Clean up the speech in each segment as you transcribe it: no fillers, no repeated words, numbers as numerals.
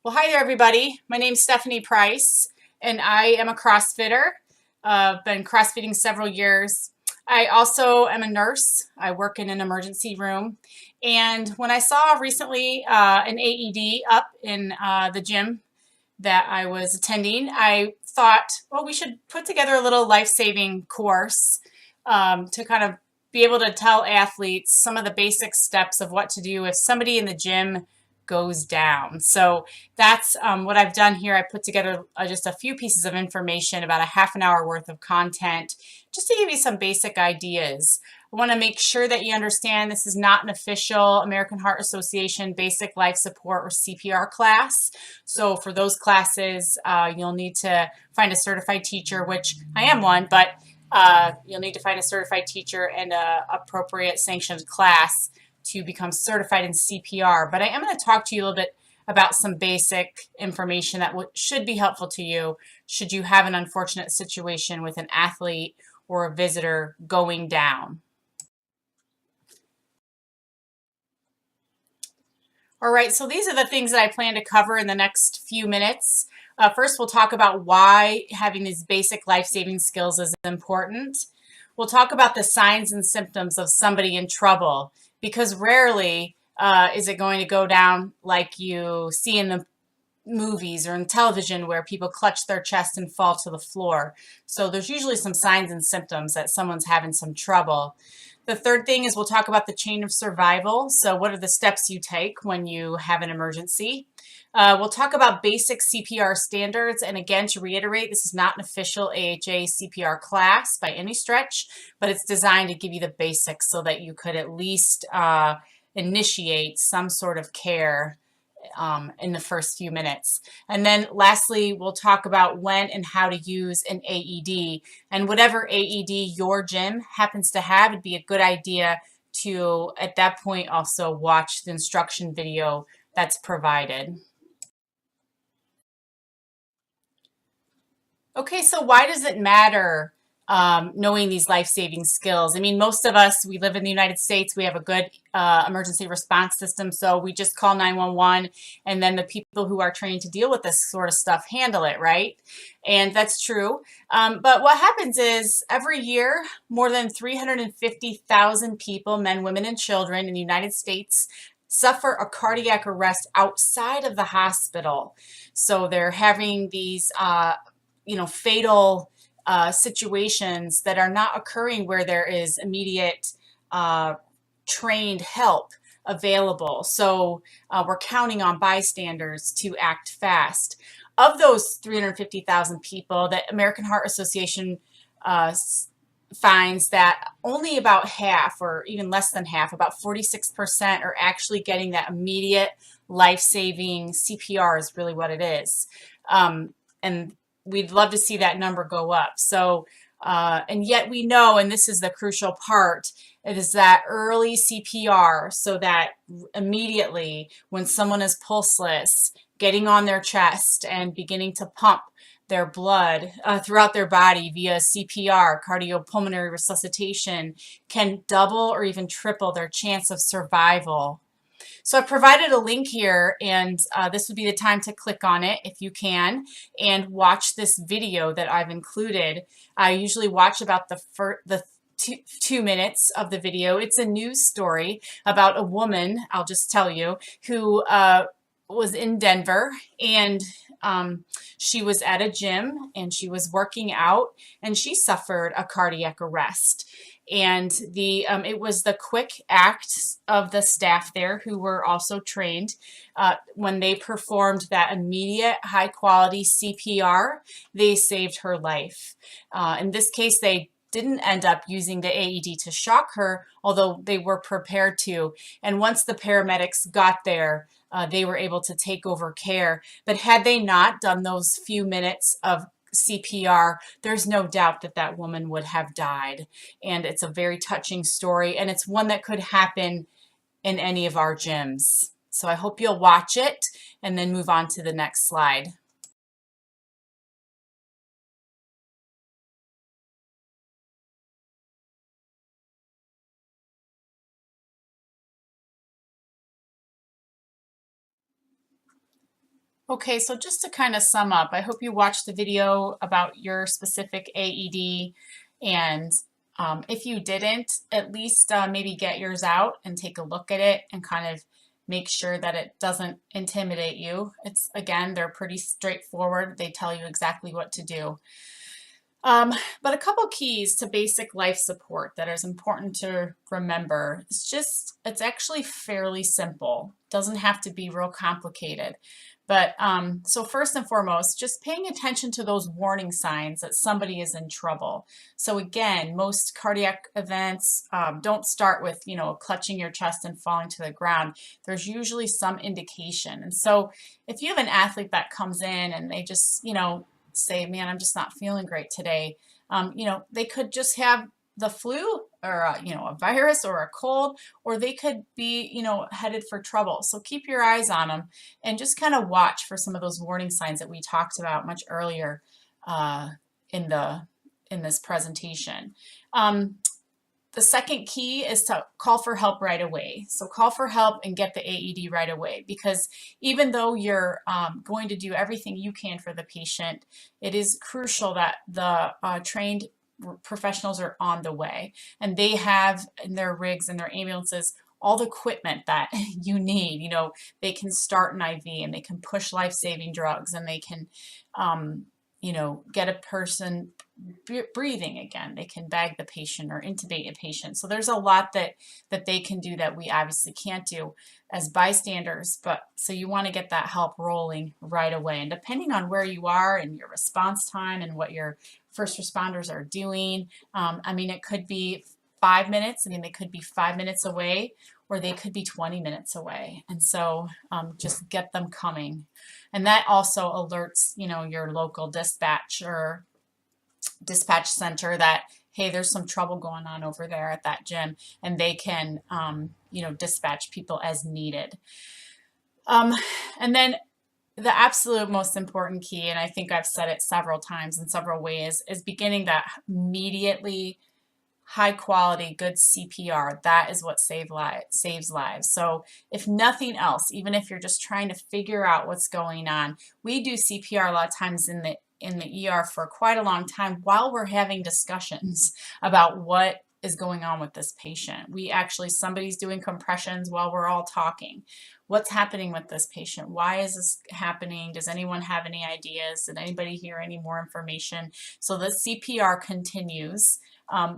Well, hi there, everybody. My name's Stephanie Price, and I am a CrossFitter. I've been CrossFitting several years. I also am a nurse. I work in an emergency room. And when I saw recently an AED up in the gym that I was attending, I thought, well, we should put together a little life-saving course to kind of be able to tell athletes some of the basic steps of what to do if somebody in the gym goes down. So that's what I've done here. I put together just a few pieces of information, about a half an hour worth of content, just to give you some basic ideas. I want to make sure that you understand this is not an official American Heart Association basic life support or CPR class. So for those classes, you'll need to find a certified teacher, which I am one, but you'll need to find a certified teacher and a appropriate sanctioned class to become certified in CPR. But I am going to talk to you a little bit about some basic information that should be helpful to you should you have an unfortunate situation with an athlete or a visitor going down. All right, so these are the things that I plan to cover in the next few minutes. First, we'll talk about why having these basic life-saving skills is important. We'll talk about the signs and symptoms of somebody in trouble, because rarely is it going to go down like you see in the movies or in television where people clutch their chest and fall to the floor. So there's usually some signs and symptoms that someone's having some trouble. The third thing is we'll talk about the chain of survival. So what are the steps you take when you have an emergency? We'll talk about basic CPR standards. And again, to reiterate, this is not an official AHA CPR class by any stretch, but it's designed to give you the basics so that you could at least initiate some sort of care in the first few minutes. And then lastly, we'll talk about when and how to use an AED. And whatever AED your gym happens to have, it'd be a good idea to, at that point, also watch the instruction video that's provided. Okay, so why does it matter knowing these life-saving skills? I mean, most of us, we live in the United States, we have a good emergency response system, so we just call 911, and then the people who are trained to deal with this sort of stuff handle it, right? And that's true. But what happens is every year, more than 350,000 people, men, women, and children in the United States, suffer a cardiac arrest outside of the hospital. So they're having these fatal situations that are not occurring where there is immediate trained help available. So we're counting on bystanders to act fast. Of those 350,000 people, the American Heart Association finds that only about half, or even less than half, about 46%, are actually getting that immediate life-saving CPR is really what it is. And we'd love to see that number go up. So, and yet we know, and this is the crucial part, it is that early CPR, so that immediately when someone is pulseless, getting on their chest and beginning to pump their blood throughout their body via CPR, cardiopulmonary resuscitation, can double or even triple their chance of survival. So I've provided a link here, and this would be the time to click on it if you can and watch this video that I've included. I usually watch about the 2 minutes of the video. It's a news story about a woman, I'll just tell you, who was in Denver, and she was at a gym and she was working out, and she suffered a cardiac arrest. And it was the quick act of the staff there, who were also trained, when they performed that immediate high quality CPR, they saved her life. In this case, they didn't end up using the AED to shock her, although they were prepared to. And once the paramedics got there, they were able to take over care. But had they not done those few minutes of CPR, there's no doubt that that woman would have died. And it's a very touching story, and it's one that could happen in any of our gyms. So I hope you'll watch it and then move on to the next slide. Okay, so just to kind of sum up, I hope you watched the video about your specific AED, and if you didn't, at least maybe get yours out and take a look at it and kind of make sure that it doesn't intimidate you. It's, again, they're pretty straightforward. They tell you exactly what to do. But a couple keys to basic life support that is important to remember. It's actually fairly simple. Doesn't have to be real complicated. But so first and foremost, just paying attention to those warning signs that somebody is in trouble. So again, most cardiac events don't start with, clutching your chest and falling to the ground. There's usually some indication. And so if you have an athlete that comes in and they just, say, man, I'm just not feeling great today. They could just have the flu or, a virus or a cold, or they could be, headed for trouble. So keep your eyes on them and just kind of watch for some of those warning signs that we talked about much earlier in this presentation. The second key is to call for help right away. So call for help and get the AED right away, because even though you're going to do everything you can for the patient, it is crucial that the trained professionals are on the way, and they have in their rigs and their ambulances all the equipment that you need. They can start an IV and they can push life-saving drugs, and they can get a person breathing again. They can bag the patient or intubate a patient. So there's a lot that they can do that we obviously can't do as bystanders, but so you want to get that help rolling right away. And depending on where you are and your response time and what your first responders are doing, it could be 5 minutes. They could be 5 minutes away, or they could be 20 minutes away. And so just get them coming. And that also alerts, your local dispatch or dispatch center that, hey, there's some trouble going on over there at that gym, and they can, dispatch people as needed. And then the absolute most important key, and I think I've said it several times in several ways, is beginning that immediately high quality, good CPR. That is what saves lives. So if nothing else, even if you're just trying to figure out what's going on, we do CPR a lot of times in the ER for quite a long time while we're having discussions about what is going on with this patient. Somebody's doing compressions while we're all talking. What's happening with this patient? Why is this happening? Does anyone have any ideas? Did anybody hear any more information? So the CPR continues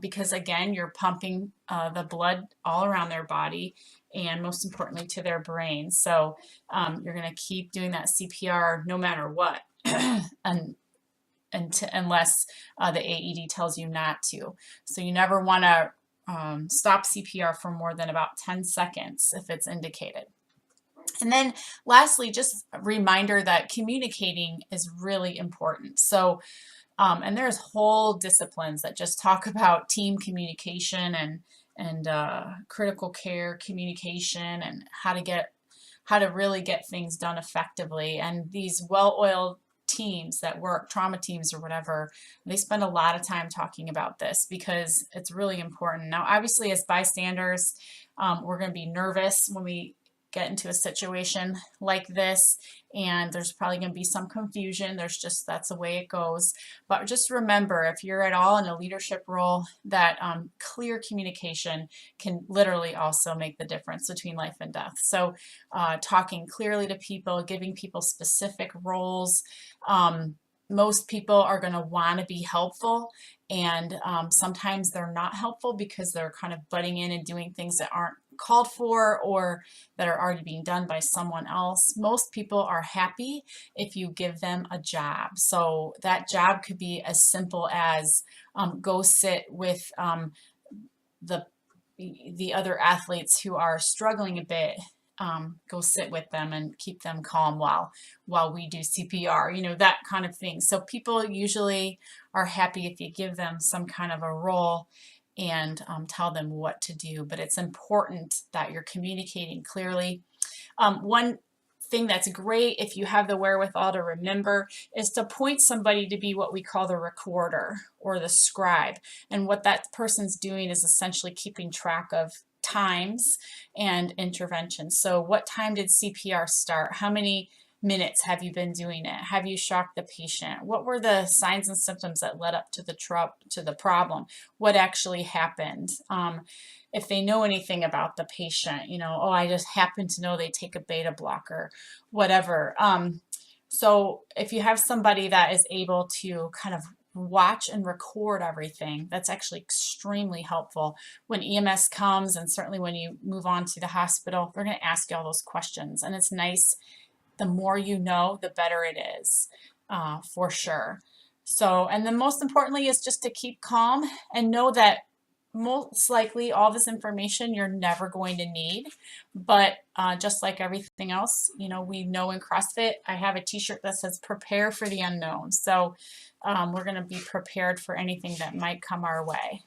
because, again, you're pumping the blood all around their body and, most importantly, to their brain. So you're going to keep doing that CPR no matter what. Unless the AED tells you not to. So you never want to stop CPR for more than about 10 seconds if it's indicated. And then lastly, just a reminder that communicating is really important. So, and there's whole disciplines that just talk about team communication and critical care communication and how to really get things done effectively. And these well-oiled teams that work, trauma teams or whatever, they spend a lot of time talking about this because it's really important. Now, obviously, as bystanders, we're going to be nervous when we get into a situation like this, and there's probably going to be some confusion. That's the way it goes. But just remember, if you're at all in a leadership role, that clear communication can literally also make the difference between life and death. So talking clearly to people, giving people specific roles. Most people are going to want to be helpful, and sometimes they're not helpful because they're kind of butting in and doing things that aren't called for or that are already being done by someone else. Most people are happy if you give them a job. So that job could be as simple as go sit with the other athletes who are struggling a bit. Go sit with them and keep them calm while we do CPR, that kind of thing. So people usually are happy if you give them some kind of a role and tell them what to do. But it's important that you're communicating clearly. One thing that's great, if you have the wherewithal to remember, is to point somebody to be what we call the recorder or the scribe. And what that person's doing is essentially keeping track of times and interventions. So what time did CPR start? How many minutes have you been doing it? Have you shocked the patient? What were the signs and symptoms that led up to the problem? What actually happened? If they know anything about the patient, you know, oh, I just happen to know they take a beta blocker, whatever. So if you have somebody that is able to kind of watch and record everything, that's actually extremely helpful. When EMS comes, and certainly when you move on to the hospital, they're going to ask you all those questions. And it's nice, the more you know, the better it is, for sure. So, and then most importantly is just to keep calm and know that most likely all this information you're never going to need, but just like everything else, you know, we know in CrossFit, I have a t-shirt that says prepare for the unknown. So we're going to be prepared for anything that might come our way.